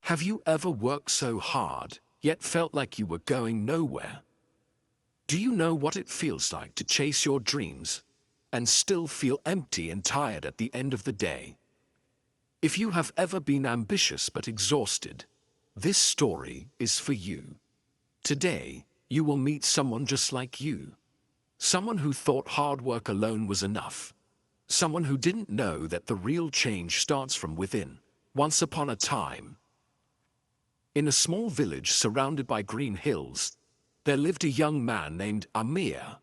Have you ever worked so hard, yet felt like you were going nowhere? Do you know what it feels like to chase your dreams and still feel empty and tired at the end of the day? If you have ever been ambitious but exhausted, this story is for you. Today, you will meet someone just like you. Someone who thought hard work alone was enough. Someone who didn't know that the real change starts from within. Once upon a time, in a small village surrounded by green hills, there lived a young man named Amir.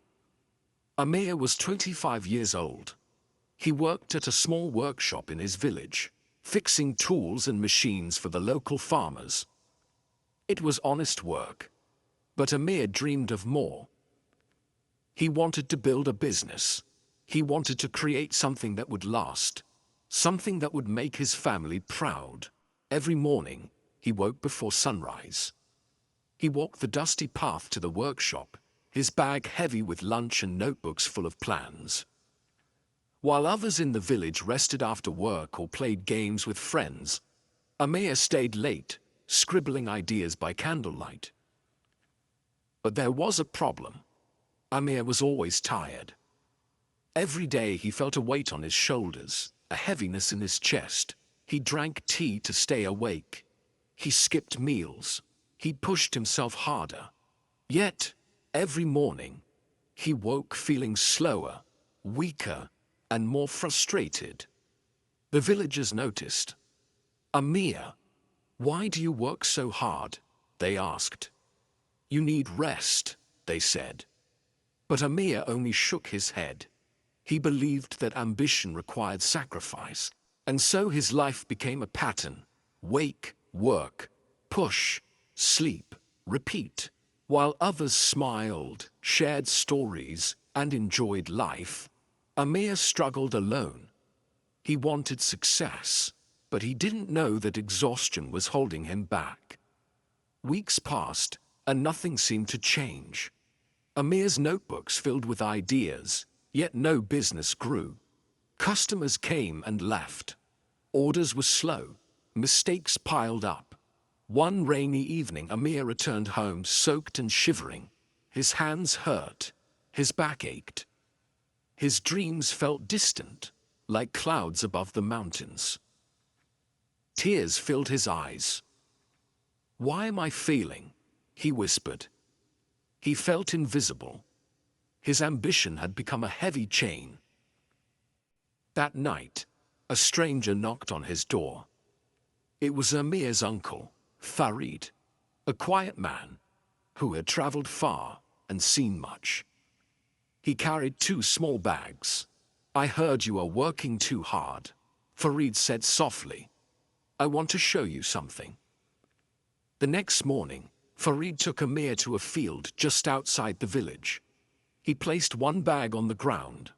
Amir was 25 years old. He worked at a small workshop in his village, fixing tools and machines for the local farmers. It was honest work, but Amir dreamed of more. He wanted to build a business. He wanted to create something that would last, something that would make his family proud. Every morning, he woke before sunrise. He walked the dusty path to the workshop, his bag heavy with lunch and notebooks full of plans. While others in the village rested after work or played games with friends, Amir stayed late, scribbling ideas by candlelight. But there was a problem. Amir was always tired. Every day he felt a weight on his shoulders, a heaviness in his chest. He drank tea to stay awake. He skipped meals. He pushed himself harder. Yet, every morning, he woke feeling slower, weaker, and more frustrated. The villagers noticed. "Amir, why do you work so hard?" they asked. "You need rest," they said. But Amir only shook his head. He believed that ambition required sacrifice, and so his life became a pattern: wake, work, push, sleep, repeat. While others smiled, shared stories, and enjoyed life, Amir struggled alone. He wanted success, but he didn't know that exhaustion was holding him back. Weeks passed, and nothing seemed to change. Amir's notebooks filled with ideas, yet no business grew. Customers came and left. Orders were slow. Mistakes piled up. One rainy evening, Amir returned home soaked and shivering. His hands hurt. His back ached. His dreams felt distant, like clouds above the mountains. Tears filled his eyes. "Why am I failing?" he whispered. He felt invisible. His ambition had become a heavy chain. That night, a stranger knocked on his door. It was Amir's uncle, Farid, a quiet man who had traveled far and seen much. He carried 2 small bags. "I heard you are working too hard," Farid said softly. "I want to show you something." The next morning, Farid took Amir to a field just outside the village. He placed one bag on the ground.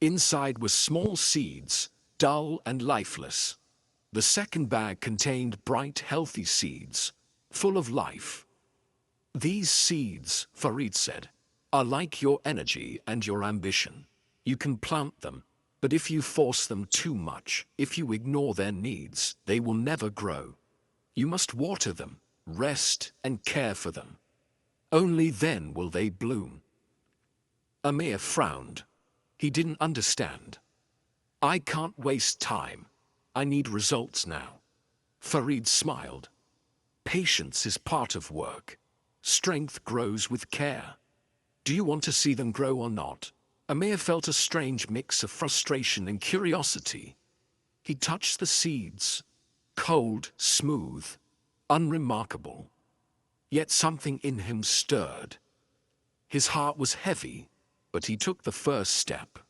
Inside were small seeds, dull and lifeless. The second bag contained bright, healthy seeds, full of life. "These seeds," Farid said, "are like your energy and your ambition. You can plant them, but if you force them too much, if you ignore their needs, they will never grow. You must water them, rest and care for them. Only then will they bloom." Amir frowned. He didn't understand. "I can't waste time. I need results now." Farid smiled. "Patience is part of work. Strength grows with care. Do you want to see them grow or not?" Amir felt a strange mix of frustration and curiosity. He touched the seeds. Cold, smooth, unremarkable. Yet something in him stirred. His heart was heavy, but he took the first step.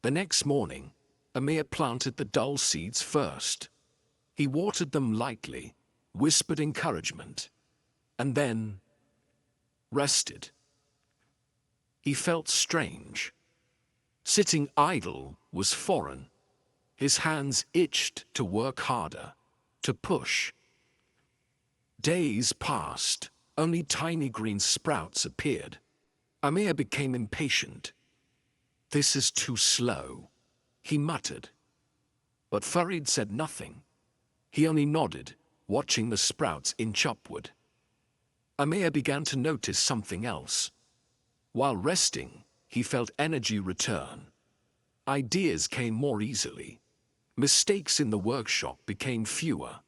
The next morning, Amir planted the dull seeds first. He watered them lightly, whispered encouragement, and then rested. He felt strange. Sitting idle was foreign. His hands itched to work harder, to push. Days passed. Only tiny green sprouts appeared. Amir became impatient. "This is too slow," he muttered. But Farid said nothing. He only nodded. watching the sprouts inch upward. Amir began to notice something else. While resting, he felt energy return. Ideas came more easily. Mistakes in the workshop became fewer.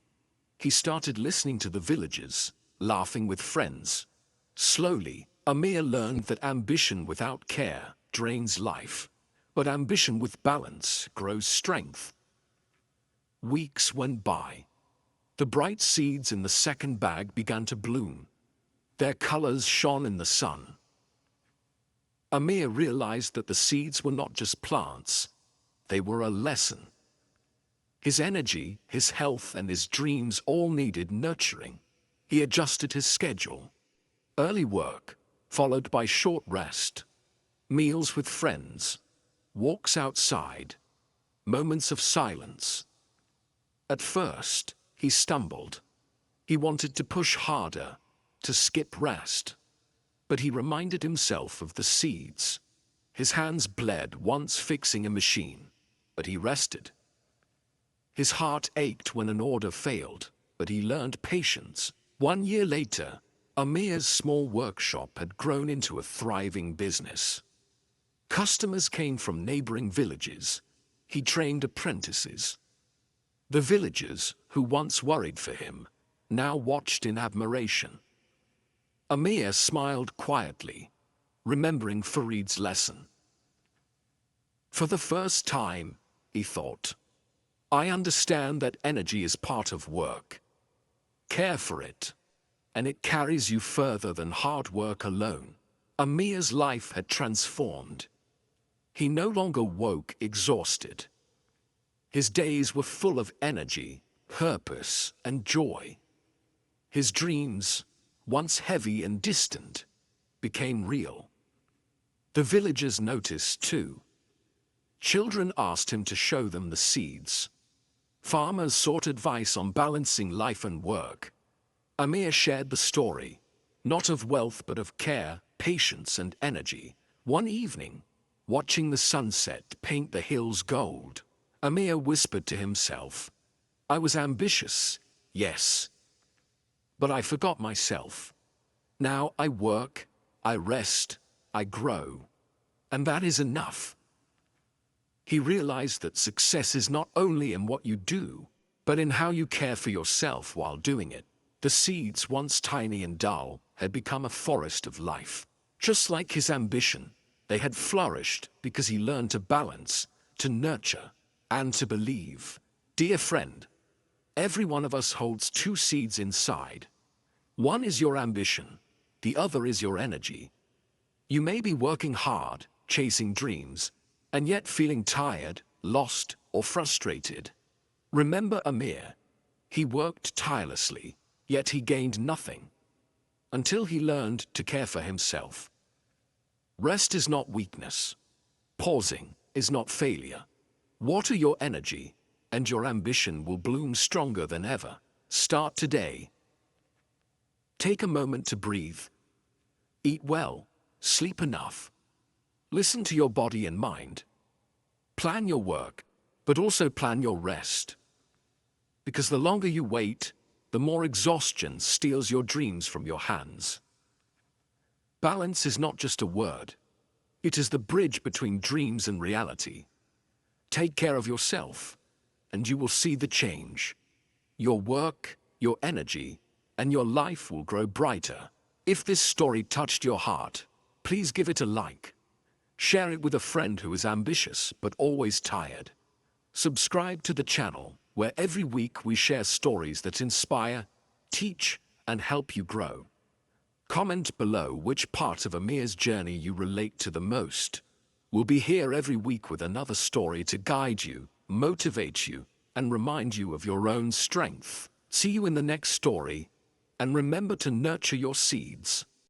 He started listening to the villagers, laughing with friends. Slowly, Amir learned that ambition without care drains life, but ambition with balance grows strength. Weeks went by. The bright seeds in the second bag began to bloom. Their colors shone in the sun. Amir realized that the seeds were not just plants, they were a lesson. His energy, his health, and his dreams all needed nurturing. He adjusted his schedule. Early work, followed by short rest. Meals with friends. Walks outside. Moments of silence. At first, he stumbled. He wanted to push harder, to skip rest. But he reminded himself of the seeds. His hands bled once fixing a machine, but he rested. His heart ached when an order failed, but he learned patience. 1 year later, Amir's small workshop had grown into a thriving business. Customers came from neighboring villages. He trained apprentices. The villagers, who once worried for him, now watched in admiration. Amir smiled quietly, remembering Farid's lesson. For the first time, he thought, I understand that energy is part of work. Care for it, and it carries you further than hard work alone. Amir's life had transformed. He no longer woke exhausted. His days were full of energy, purpose, and joy. His dreams, once heavy and distant, became real. The villagers noticed too. Children asked him to show them the seeds. Farmers sought advice on balancing life and work. Amir shared the story, not of wealth but of care, patience, and energy. One evening, watching the sunset paint the hills gold, Amir whispered to himself, I was ambitious, yes, but I forgot myself. Now I work, I rest, I grow, and that is enough. He realized that success is not only in what you do, but in how you care for yourself while doing it. The seeds, once tiny and dull, had become a forest of life. Just like his ambition, they had flourished because he learned to balance, to nurture, and to believe. Dear friend, every one of us holds two seeds inside. One is your ambition, the other is your energy. You may be working hard, chasing dreams, and yet feeling tired, lost, or frustrated. Remember Amir. He worked tirelessly, yet he gained nothing, until he learned to care for himself. Rest is not weakness. Pausing is not failure. Water your energy, and your ambition will bloom stronger than ever. Start today. Take a moment to breathe. Eat well, sleep enough. Listen to your body and mind. Plan your work, but also plan your rest. Because the longer you wait, the more exhaustion steals your dreams from your hands. Balance is not just a word. It is the bridge between dreams and reality. Take care of yourself, and you will see the change. Your work, your energy, and your life will grow brighter. If this story touched your heart, please give it a like. Share it with a friend who is ambitious but always tired. Subscribe to the channel, where every week we share stories that inspire, teach, and help you grow. Comment below which part of Amir's journey you relate to the most. We'll be here every week with another story to guide you, motivate you, and remind you of your own strength. See you in the next story, and remember to nurture your seeds.